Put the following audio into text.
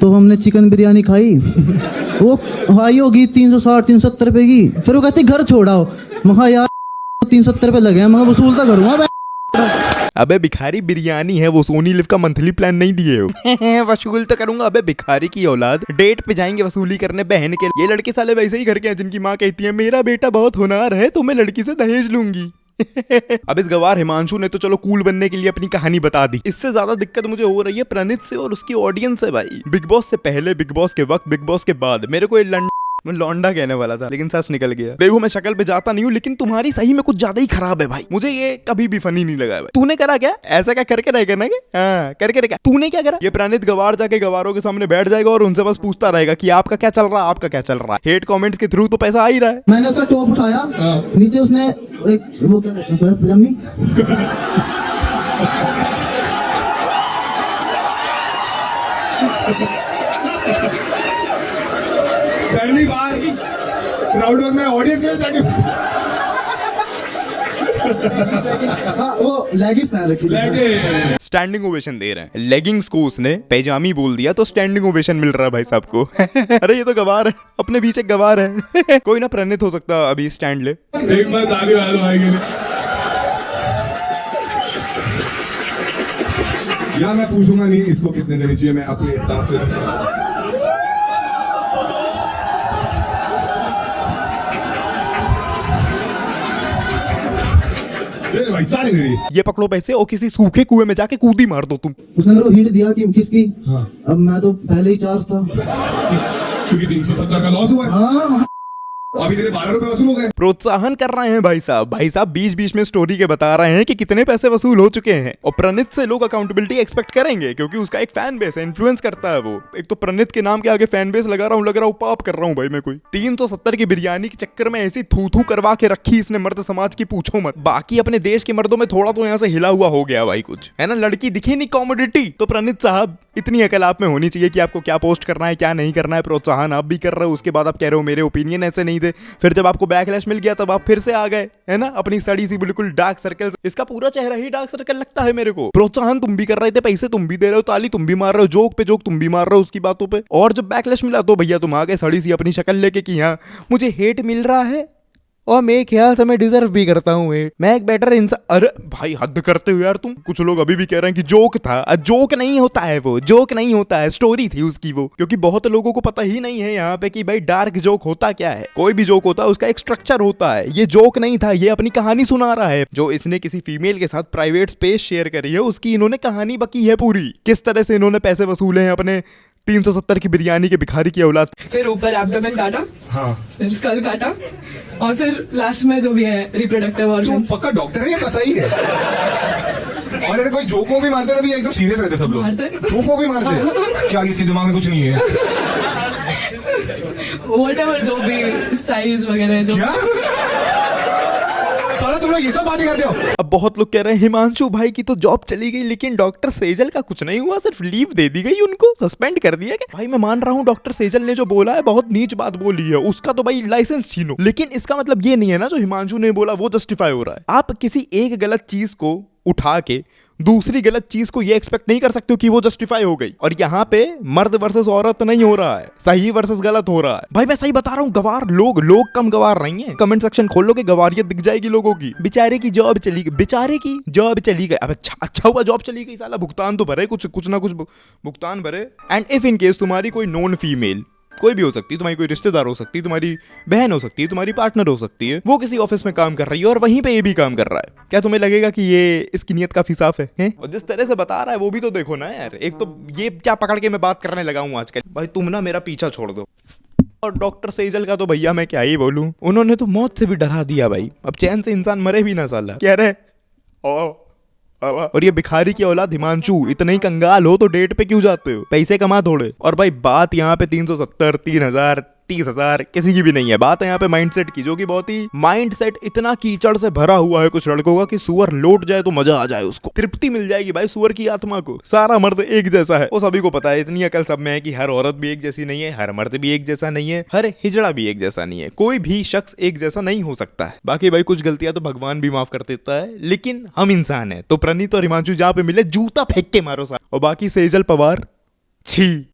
तो हमने चिकन बिरयानी खाई। वो हाई होगी 360-370 रुपए की। फिर वो कहती घर छोड़ाओ। महा यार 370 रुपए लगे हैं, मैं वसूलता करूँगा। अबे भिखारी बिरयानी है वो, सोनी लिव का मंथली प्लान नहीं दिए हो। वसूल तो करूंगा। अबे भिखारी की औलाद, डेट पे जाएंगे वसूली करने बहन के। ये लड़के साले वैसे ही घर के हैं जिनकी माँ कहती है मेरा बेटा बहुत होनहार है तो मैं लड़की से दहेज लूंगी। अब इस गवार हिमांशु ने तो चलो कूल बनने के लिए अपनी कहानी बता दी। इससे ज्यादा दिक्कत मुझे हो रही है प्रणीत से और उसकी ऑडियंस से भाई। बिग बॉस से पहले, बिग बॉस के वक्त, बिग बॉस के बाद मेरे को ये मैं लौंडा कहने वाला था लेकिन सच निकल गया। देखो मैं शक्ल पे जाता नहीं हूँ लेकिन तुम्हारी सही में कुछ ज्यादा ही खराब है भाई। मुझे ये कभी भी फनी नहीं लगा है भाई। तूने करा क्या ऐसा? क्या करके रहेगा ना? हाँ करके रहेगा। तूने क्या करा? ये प्रणीत गवार जाके गवारों के सामने बैठ जाएगा और उनसे बस पूछता रहेगा कि आपका क्या चल रहा है, आपका क्या चल रहा है। हेट कमेंट्स के थ्रू तो पैसा आ ही रहा है। मैंने उसका टॉप उठाया, नीचे उसने एक वो क्या कहते हैं पजामी। पहली बार क्राउड वर्क में ऑडियंस के साथ वो लेगिंग्स पहन रखी। स्टैंडिंग ओवेशन दे रहे हैं। लेगिंग्स को उसने पैजामी बोल दिया तो स्टैंडिंग ओवेशन मिल रहा है भाई साहब को। अरे ये तो गवार है, अपने बीच एक गवार है। कोई ना प्रणीत हो सकता अभी स्टैंड ले। एक बार ताली बजा दो भाई के लिए। यार मैं पूछूंगा नहीं इसको कितने देनी चाहिए, मैं अपने हिसाब से। भाई सारी दे दी। ये पकड़ो पैसे और किसी सूखे कुएं में जाके कूदी मार दो तुम। उसने मेरे को हिंट दिया कि किसकी। हाँ। अब मैं तो पहले ही चार्ज था क्योंकि 370 का लॉस हुआ है। हाँ। अभी तेरे 12 रुपए वसूल हो गए। प्रोत्साहन कर रहे हैं भाई साहब। भाई साहब बीच बीच में स्टोरी के बता रहे हैं कि कितने पैसे वसूल हो चुके हैं। और प्रणीत से लोग अकाउंटेबिलिटी एक्सपेक्ट करेंगे क्योंकि उसका एक फैन बेस है, इन्फ्लुएंस करता है वो। एक तो प्रणीत के नाम के आगे फैन बेस लगा रहा हूँ पाप कर रहा हूँ भाई मैं कोई। 370 की बिरयानी के चक्कर में ऐसी थू थू करवा के रखी इसने मर्द समाज की, पूछो मत। बाकी अपने देश के मर्दों में थोड़ा तो यहाँ से हिला हुआ हो गया भाई कुछ, है ना। लड़की दिखी नहीं कॉमोडिटी। तो प्रणीत साहब इतनी अकल आप में होनी चाहिए कि आपको क्या पोस्ट करना है क्या नहीं करना है। प्रोत्साहन आप भी कर रहे हो, उसके बाद आप कह रहे हो मेरे ओपिनियन ऐसे नहीं थे। फिर जब आपको बैकलैश मिल गया तब आप फिर से आ गए, है ना, अपनी सड़ी सी बिल्कुल डार्क सर्कल। इसका पूरा चेहरा ही डार्क सर्कल लगता है मेरे को। प्रोत्साहन तुम भी कर रहे थे, पैसे तुम भी दे रहे हो, ताली तुम भी मार रहे हो, जोक पे जोक तुम भी मार रहे हो उसकी बातों पे। और जब बैकलैश मिला तो भैया तुम आ गए सड़ी सी अपनी शक्ल लेके कि हाँ मुझे हेट मिल रहा है और मेरे ख्याल से मैं डिजर्व भी करता हूँ हेट, मैं एक बेटर इंसान। अरे भाई हद करते हो यार तुम। कुछ लोग अभी भी कह रहे हैं कि जोक था। जोक नहीं होता है वो, जोक नहीं होता है, स्टोरी थी उसकी वो। क्योंकि बहुत लोगों को पता ही नहीं है यहाँ पे कि भाई डार्क जोक होता क्या है। कोई भी जोक होता है उसका एक स्ट्रक्चर होता है। ये जोक नहीं था, ये अपनी कहानी सुना रहा है। जो इसने किसी फीमेल के साथ प्राइवेट स्पेस शेयर करी है उसकी इन्होंने कहानी बकी है पूरी। किस तरह से इन्होंने पैसे वसूले हैं अपने 370 की बिरयानी के भिखारी की औलाद। फिर ऊपर एब्डोमेन काटा, हाँ। फिर स्कल काटा और फिर लास्ट में जो भी है रिप्रोडक्टिव ऑर्गन। तू पक्का डॉक्टर है या कसाई है? और अरे कोई जोको भी मारते थे, एकदम सीरियस रहते सब लोग। जोको भी मारते क्या इसके दिमाग में कुछ नहीं है? व्हाटएवर जो भी साइज वगैरह जो क्या साला तुम लोग ये सब बातें करते हो? अब बहुत लोग कह रहे हैं हिमांशु भाई की तो जॉब चली गई लेकिन डॉक्टर सेजल का कुछ नहीं हुआ, सिर्फ लीव दे दी गई उनको, सस्पेंड कर दिया गया। भाई मैं मान रहा हूँ डॉक्टर सेजल ने जो बोला है बहुत नीच बात बोली है, उसका तो भाई लाइसेंस छीनो। लेकिन इसका मतलब ये नहीं है ना जो हिमांशु ने बोला वो जस्टिफाई हो रहा है। आप किसी एक गलत चीज को उठा के दूसरी गलत चीज को ये एक्सपेक्ट नहीं कर सकते हो कि वो जस्टिफाई हो गई। और यहाँ पे मर्द वर्सेस औरत नहीं हो रहा है, सही वर्सेस गलत हो रहा है। भाई मैं सही बता रहा हूँ, गवार लोग कम गवार नहीं है। कमेंट सेक्शन खोलोगे गवारियत दिख जाएगी लोगों की। बेचारे की जॉब चली गई, बेचारे की जॉब चली गई। अब अच्छा हुआ जॉब चली गई, साला भुगतान तो भरे, कुछ ना कुछ भुगतान भरे। एंड इफ इन केस तुम्हारी कोई नॉन फीमेल, कोई भी हो सकती है, तुम्हारी कोई रिश्तेदार हो सकती है, तुम्हारी बहन हो सकती है, तुम्हारी पार्टनर हो सकती है, वो किसी ऑफिस में काम कर रही है और वहीं पे ये भी काम कर रहा है, क्या तुम्हें लगेगा कि ये इसकी नीयत काफी साफ है? और जिस तरह से बता रहा है वो भी तो देखो ना यार। एक तो ये क्या पकड़ के मैं बात करने लगा हूँ आजकल। भाई तुम ना मेरा पीछा छोड़ दो। और डॉक्टर सेजल का तो भैया मैं क्या ही बोलूं, उन्होंने तो मौत से भी डरा दिया भाई। अब चैन से इंसान मरे भी ना साला, कह रहे और ये भिखारी की औलाद हिमांशु, इतने ही कंगाल हो तो डेट पे क्यों जाते हो? पैसे कमा थोड़े। और भाई बात यहाँ पे 370, 3000, 30,000 किसी की भी नहीं है। बात है यहाँ पे माइंडसेट की, जो कि बहुत ही माइंडसेट इतना कीचड़ से भरा हुआ है कुछ लड़कों का कि सुअर लौट जाए तो मजा आ जाए, उसको तृप्ति मिल जाएगी भाई सुअर की आत्मा को। सारा मर्द एक जैसा है, वो सभी को पता है। इतनी अकल सब में है कि हर औरत भी एक जैसी नहीं है, हर मर्द भी एक जैसा नहीं है, हर हिजड़ा भी एक जैसा नहीं है, कोई भी शख्स एक जैसा नहीं हो सकता है। बाकी भाई कुछ गलतियां तो भगवान भी माफ कर देता है, लेकिन हम इंसान है। तो प्रणीत और हिमांशु जहाँ पे मिले जूता फेंक के मारो साहब। और बाकी सेजल पवार छी।